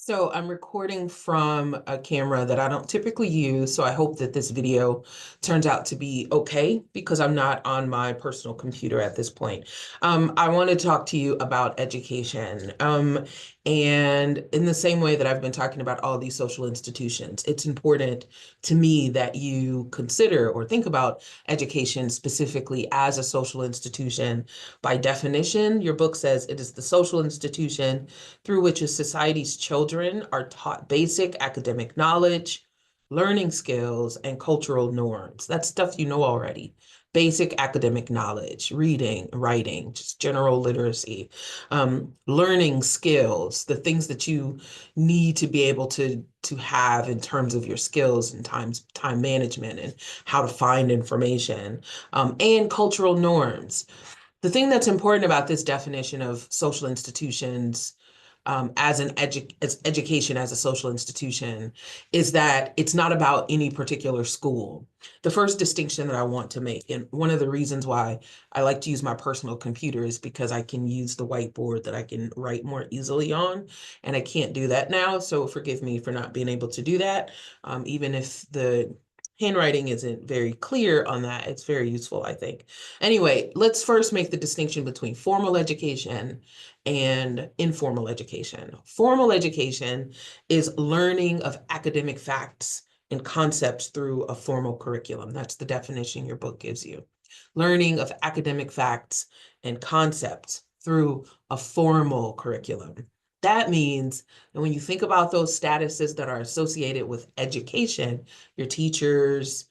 So I'm recording from a camera that I don't typically use, so I hope that this video turns out to be okay because I'm not on my personal computer at this point. I want to talk to you about education. And in the same way that I've been talking about all these social institutions, it's important to me that you consider or think about education specifically as a social institution. By definition, your book says it is the social institution through which a society's children are taught basic academic knowledge, learning skills, and cultural norms. That's stuff you know already. Basic academic knowledge, reading, writing, just general literacy, learning skills, the things that you need to be able to have in terms of your skills and time management and how to find information, and cultural norms. The thing that's important about this definition of social institutions as education as a social institution is that it's not about any particular school. The first distinction that I want to make, and one of the reasons why I like to use my personal computer is because I can use the whiteboard that I can write more easily on, and I can't do that now, so forgive me for not being able to do that. Even if the handwriting isn't very clear on that, it's very useful, I think. Anyway, let's first make the distinction between formal education and informal education. Formal education is learning of academic facts and concepts through a formal curriculum. That's the definition your book gives you. Learning of academic facts and concepts through a formal curriculum. That means that when you think about those statuses that are associated with education, your teachers,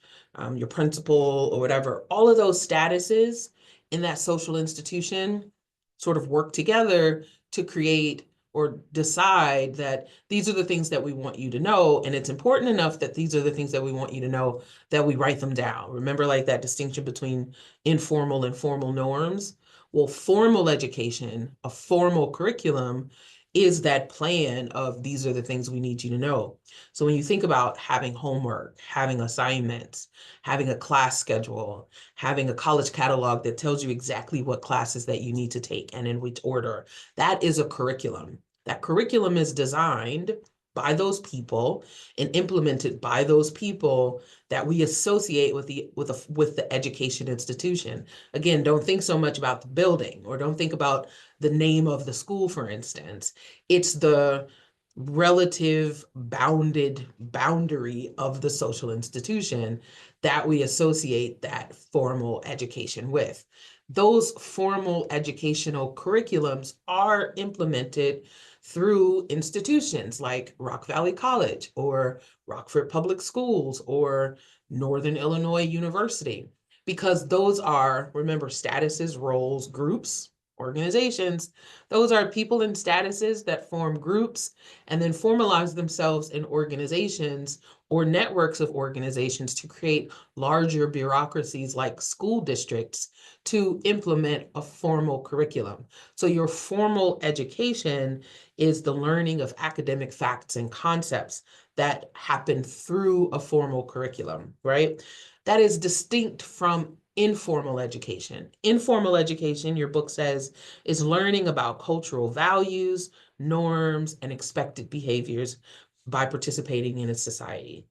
your principal, or whatever, all of those statuses in that social institution sort of work together to create or decide that these are the things that we want you to know. And it's important enough that these are the things that we want you to know that we write them down. Remember, like that distinction between informal and formal norms? Well, formal education, a formal curriculum, is that plan of these are the things we need you to know. So when you think about having homework, having assignments, having a class schedule, having a college catalog that tells you exactly what classes that you need to take and in which order, that is a curriculum. That curriculum is designed by those people and implemented by those people that we associate with the education institution. Again, don't think so much about the building or don't think about the name of the school, for instance. It's the relative boundary of the social institution that we associate that formal education with. Those formal educational curriculums are implemented through institutions like Rock Valley College or Rockford Public Schools or Northern Illinois University, because those are, remember, statuses, roles, groups, organizations. Those are people in statuses that form groups and then formalize themselves in organizations or networks of organizations to create larger bureaucracies like school districts to implement a formal curriculum. So your formal education is the learning of academic facts and concepts that happen through a formal curriculum, right? That is distinct from informal education. Informal education, your book says, is learning about cultural values, norms, and expected behaviors by participating in a society.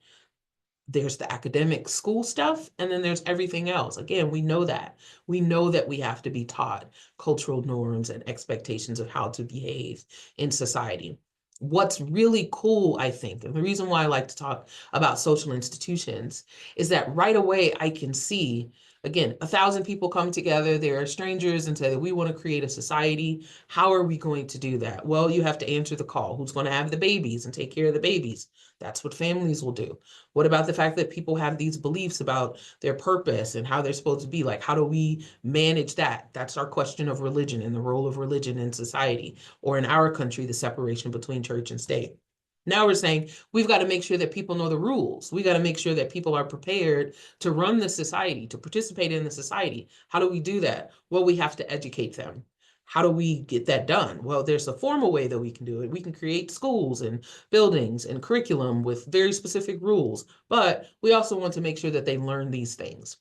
There's the academic school stuff, and then there's everything else. Again, we know that. We know that we have to be taught cultural norms and expectations of how to behave in society. What's really cool, I think, and the reason why I like to talk about social institutions is that right away I can see, again, 1,000 people come together, they're strangers and say, we want to create a society. How are we going to do that? Well, you have to answer the call. Who's going to have the babies and take care of the babies? That's what families will do. What about the fact that people have these beliefs about their purpose and how they're supposed to be? Like, how do we manage that? That's our question of religion and the role of religion in society, or in our country, the separation between church and state. Now we're saying we've got to make sure that people know the rules. We got to make sure that people are prepared to run the society, to participate in the society. How do we do that? Well, we have to educate them. How do we get that done? Well, there's a formal way that we can do it. We can create schools and buildings and curriculum with very specific rules, but we also want to make sure that they learn these things.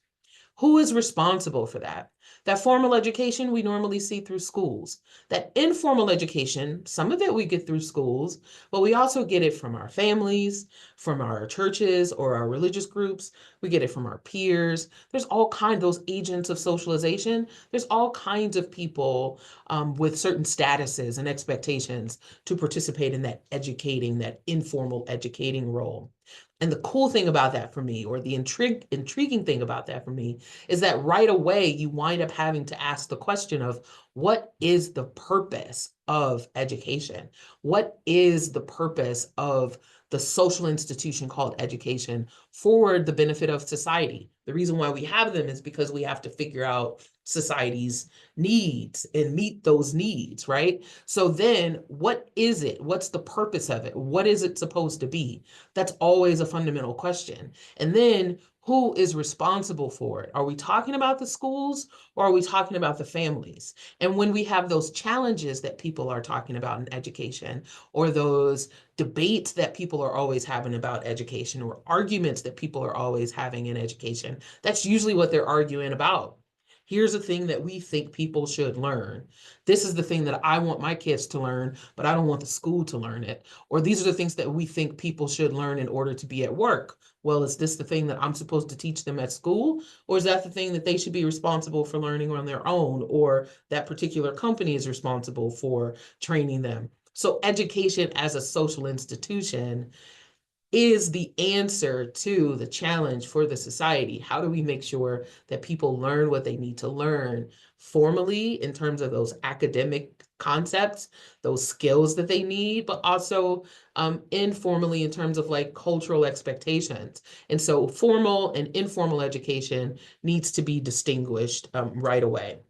Who is responsible for that? That formal education we normally see through schools. That informal education, some of it we get through schools, but we also get it from our families, from our churches or our religious groups. We get it from our peers. There's all kinds, those agents of socialization. There's all kinds of people with certain statuses and expectations to participate in that educating, that informal educating role. And the cool thing about that for me, or the intriguing thing about that for me, is that right away you wind up having to ask the question of what is the purpose of education? What is the purpose of the social institution called education for the benefit of society? The reason why we have them is because we have to figure out society's needs and meet those needs, right? So then what is it? What's the purpose of it? What is it supposed to be? That's always a fundamental question. And then who is responsible for it? Are we talking about the schools or are we talking about the families? And when we have those challenges that people are talking about in education, or those debates that people are always having about education, or arguments that people are always having in education, that's usually what they're arguing about. Here's a thing that we think people should learn. This is the thing that I want my kids to learn, but I don't want the school to learn it. Or these are the things that we think people should learn in order to be at work. Well, is this the thing that I'm supposed to teach them at school? Or is that the thing that they should be responsible for learning on their own? Or that particular company is responsible for training them? So education as a social institution is the answer to the challenge for the society. How do we make sure that people learn what they need to learn formally in terms of those academic concepts, those skills that they need, but also informally in terms of like cultural expectations? And so formal and informal education needs to be distinguished right away.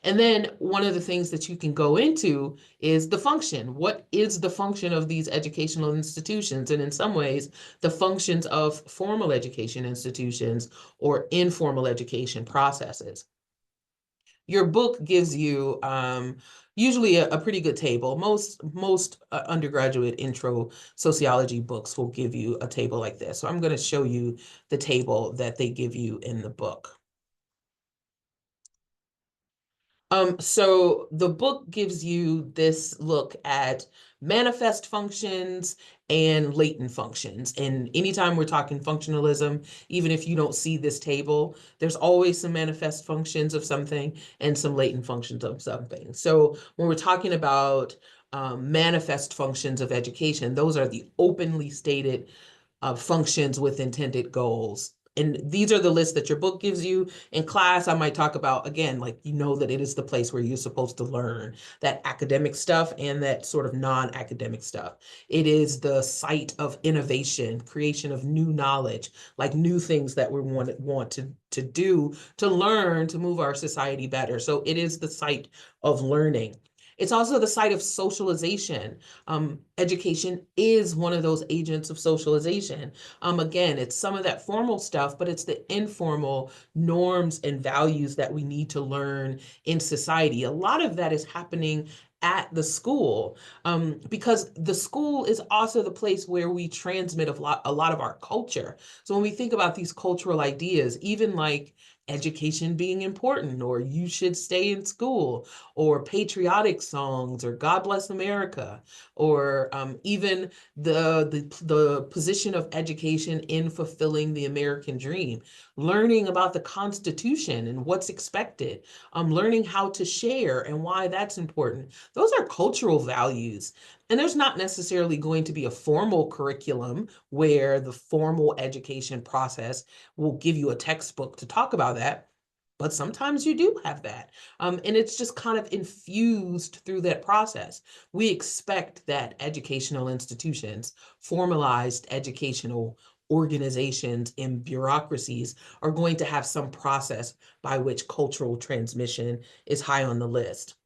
And then one of the things that you can go into is the function. What is the function of these educational institutions? And in some ways, the functions of formal education institutions or informal education processes. Your book gives you usually a pretty good table. Most undergraduate intro sociology books will give you a table like this. So I'm going to show you the table that they give you in the book. So the book gives you this look at manifest functions and latent functions. And anytime we're talking functionalism, even if you don't see this table, there's always some manifest functions of something and some latent functions of something. So when we're talking about manifest functions of education, those are the openly stated functions with intended goals. And these are the lists that your book gives you. In class, I might talk about, again, like, you know, that it is the place where you're supposed to learn that academic stuff and that sort of non-academic stuff. It is the site of innovation, creation of new knowledge, like new things that we want to do, to learn, to move our society better. So it is the site of learning. It's also the site of socialization. Education is one of those agents of socialization. Again, it's some of that formal stuff, but it's the informal norms and values that we need to learn in society. A lot of that is happening at the school, because the school is also the place where we transmit a lot of our culture. So when we think about these cultural ideas, even like education being important, or you should stay in school, or patriotic songs, or God Bless America, or even the position of education in fulfilling the American dream, learning about the Constitution and what's expected, learning how to share and why that's important. Those are cultural values. And there's not necessarily going to be a formal curriculum where the formal education process will give you a textbook to talk about that. But sometimes you do have that. And it's just kind of infused through that process. We expect that educational institutions, formalized educational organizations and bureaucracies are going to have some process by which cultural transmission is high on the list.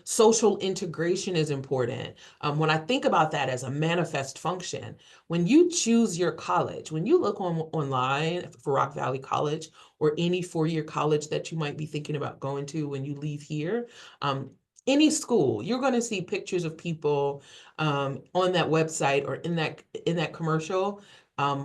Social integration is important. When I think about that as a manifest function, when you choose your college, when you look online for Rock Valley College or any four-year college that you might be thinking about going to when you leave here, any school, you're going to see pictures of people on that website or in that commercial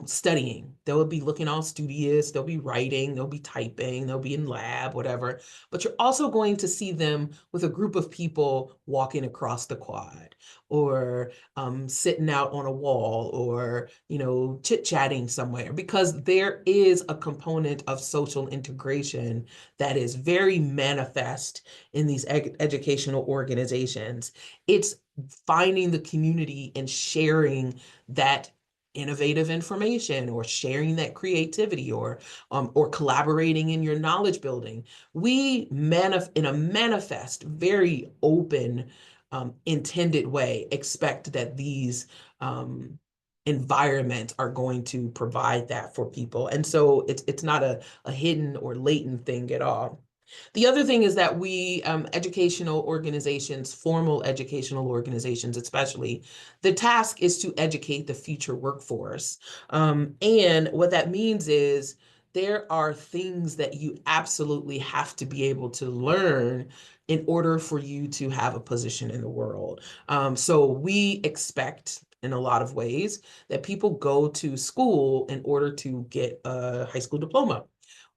studying. They'll be looking all studious, they'll be writing, they'll be typing, they'll be in lab, whatever. But you're also going to see them with a group of people walking across the quad, or sitting out on a wall, or chit-chatting somewhere, because there is a component of social integration that is very manifest in these educational organizations. It's finding the community and sharing that innovative information, or sharing that creativity, or collaborating in your knowledge building. We in a manifest, very open, intended way, expect that these environments are going to provide that for people. And so it's not a hidden or latent thing at all. The other thing is that we, educational organizations, formal educational organizations especially, the task is to educate the future workforce. And what that means is there are things that you absolutely have to be able to learn in order for you to have a position in the world. So we expect, in a lot of ways, that people go to school in order to get a high school diploma,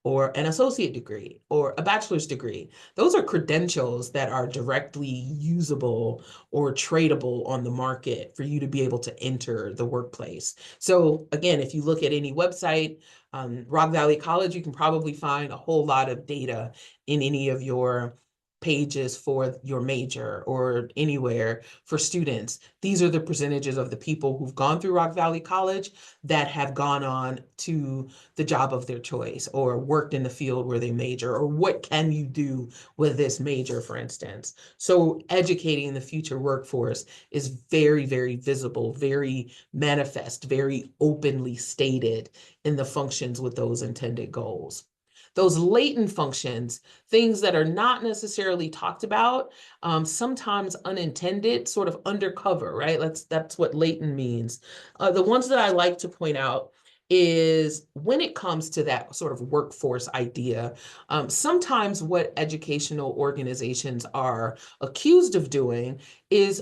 or an associate degree, or a bachelor's degree. Those are credentials that are directly usable or tradable on the market for you to be able to enter the workplace. So again, if you look at any website, Rock Valley College, you can probably find a whole lot of data in any of your pages for your major, or anywhere for students. These are the percentages of the people who've gone through Rock Valley College that have gone on to the job of their choice, or worked in the field where they major, or what can you do with this major, for instance. So educating the future workforce is very, very visible, very manifest, very openly stated in the functions with those intended goals. Those latent functions, things that are not necessarily talked about, sometimes unintended, sort of undercover, right? That's what latent means. The ones that I like to point out is, when it comes to that sort of workforce idea, sometimes what educational organizations are accused of doing is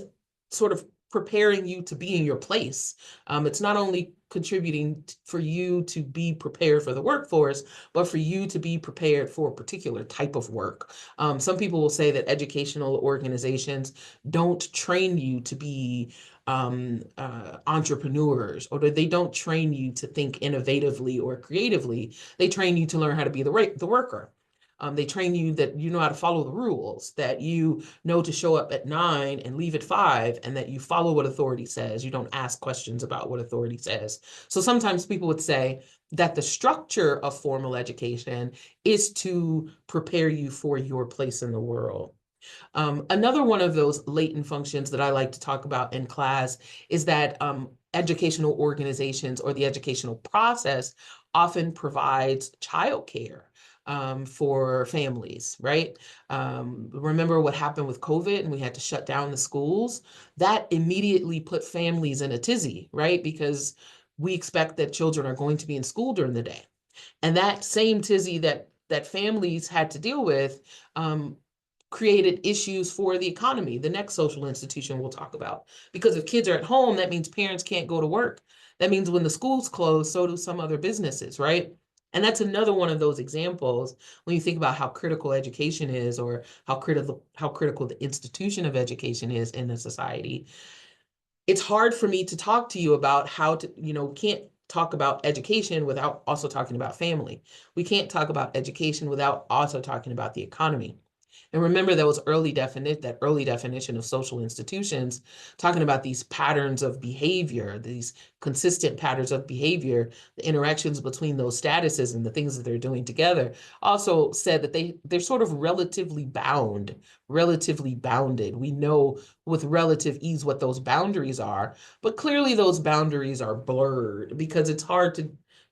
sort of preparing you to be in your place. It's not only contributing for you to be prepared for the workforce, but for you to be prepared for a particular type of work. Some people will say that educational organizations don't train you to be entrepreneurs, or that they don't train you to think innovatively or creatively. They train you to learn how to be the worker. They train you that you know how to follow the rules, that you know to show up at 9 and leave at 5, and that you follow what authority says. You don't ask questions about what authority says. So sometimes people would say that the structure of formal education is to prepare you for your place in the world. Another one of those latent functions that I like to talk about in class is that educational organizations, or the educational process, often provides childcare for families, right? Remember what happened with COVID, and we had to shut down the schools? That immediately put families in a tizzy, right? Because we expect that children are going to be in school during the day. And that same tizzy that families had to deal with, created issues for the economy, the next social institution we'll talk about. Because if kids are at home, that means parents can't go to work. That means when the schools close, so do some other businesses, right? And that's another one of those examples when you think about how critical education is, or how critical the institution of education is in a society. It's hard for me to talk to you about how to, can't talk about education without also talking about family. We can't talk about education without also talking about the economy. And remember that early definition of social institutions, talking about these patterns of behavior, these consistent patterns of behavior, the interactions between those statuses and the things that they're doing together, also said that they're sort of relatively bounded. We know with relative ease what those boundaries are, but clearly those boundaries are blurred, because it's hard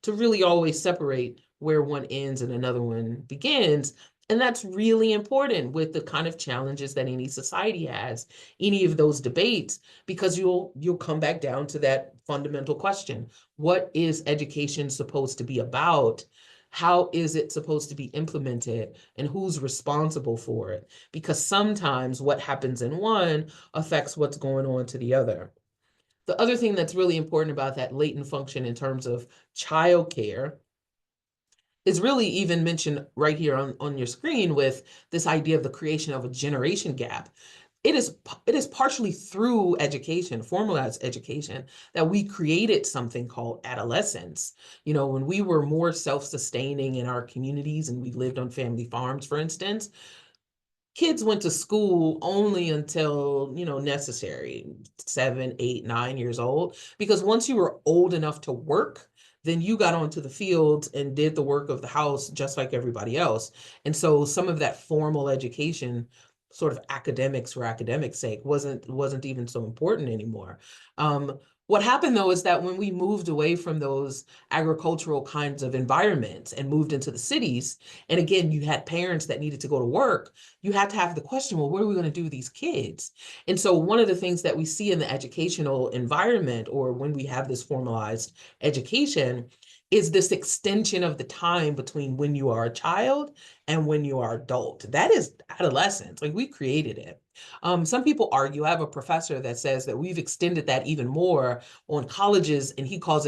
to really always separate where one ends and another one begins. And that's really important with the kind of challenges that any society has, any of those debates, because you'll come back down to that fundamental question. What is education supposed to be about? How is it supposed to be implemented? And who's responsible for it? Because sometimes what happens in one affects what's going on to the other. The other thing that's really important about that latent function in terms of childcare is really even mentioned right here on your screen with this idea of the creation of a generation gap. It is partially through education, formalized education, that we created something called adolescence. You know, when we were more self-sustaining in our communities and we lived on family farms, for instance, kids went to school only until, you know, necessary, 7, 8, 9 years old, because once you were old enough to work, then you got onto the fields and did the work of the house just like everybody else. And so some of that formal education, sort of academics for academics' sake, wasn't even so important anymore. What happened though is that when we moved away from those agricultural kinds of environments and moved into the cities, and again, you had parents that needed to go to work, you have to have the question, well, what are we going to do with these kids? And so one of the things that we see in the educational environment, or when we have this formalized education, is this extension of the time between when you are a child and when you are adult. That is adolescence. Like, we created it. Some people argue, I have a professor that says that we've extended that even more on colleges, and he calls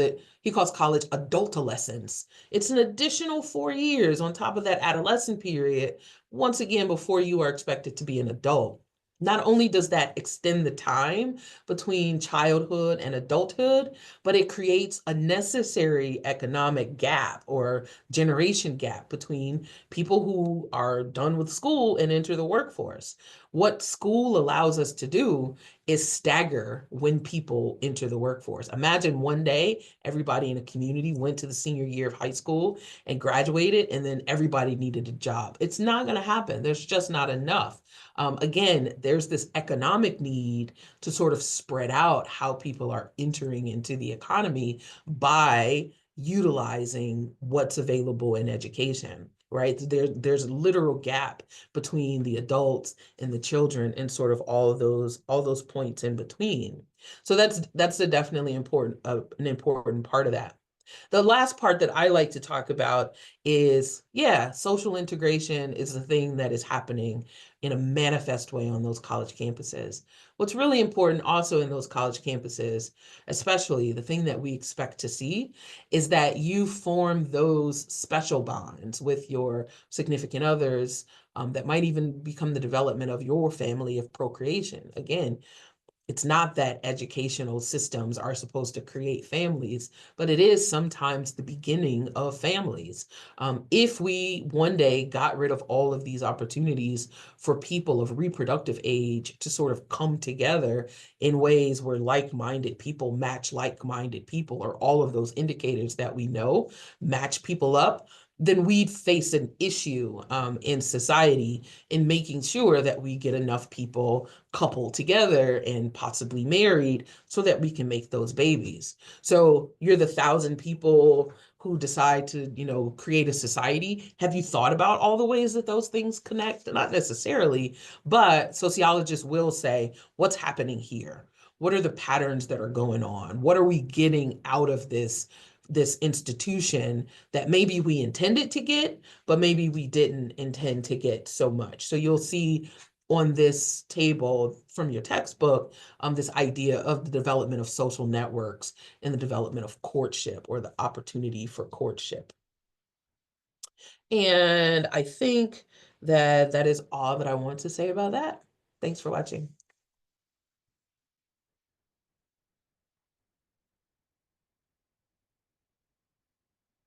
college adultolescence. It's an additional 4 years on top of that adolescent period, once again, before you are expected to be an adult. Not only does that extend the time between childhood and adulthood, but it creates a necessary economic gap or generation gap between people who are done with school and enter the workforce. What school allows us to do is stagger when people enter the workforce. Imagine one day everybody in a community went to the senior year of high school and graduated, and then everybody needed a job. It's not going to happen. There's just not enough. Again, there's this economic need to sort of spread out how people are entering into the economy by utilizing what's available in education, right? There's a literal gap between the adults and the children and sort of all those points in between. So that's a definitely important an important part of that. The last part that I like to talk about is, yeah, social integration is the thing that is happening in a manifest way on those college campuses. What's really important also in those college campuses, especially the thing that we expect to see, is that you form those special bonds with your significant others, that might even become the development of your family of procreation. Again, it's not that educational systems are supposed to create families, but it is sometimes the beginning of families. If we one day got rid of all of these opportunities for people of reproductive age to sort of come together in ways where like-minded people match like-minded people, or all of those indicators that we know match people up, then we'd face an issue in society in making sure that we get enough people coupled together and possibly married so that we can make those babies. So you're the 1,000 people who decide to, you know, create a society. Have you thought about all the ways that those things connect? Not necessarily, but sociologists will say, what's happening here? What are the patterns that are going on? What are we getting out of this institution that maybe we intended to get, but maybe we didn't intend to get so much? So you'll see on this table from your textbook, this idea of the development of social networks and the development of courtship, or the opportunity for courtship. And I think that that is all that I want to say about that. Thanks for watching.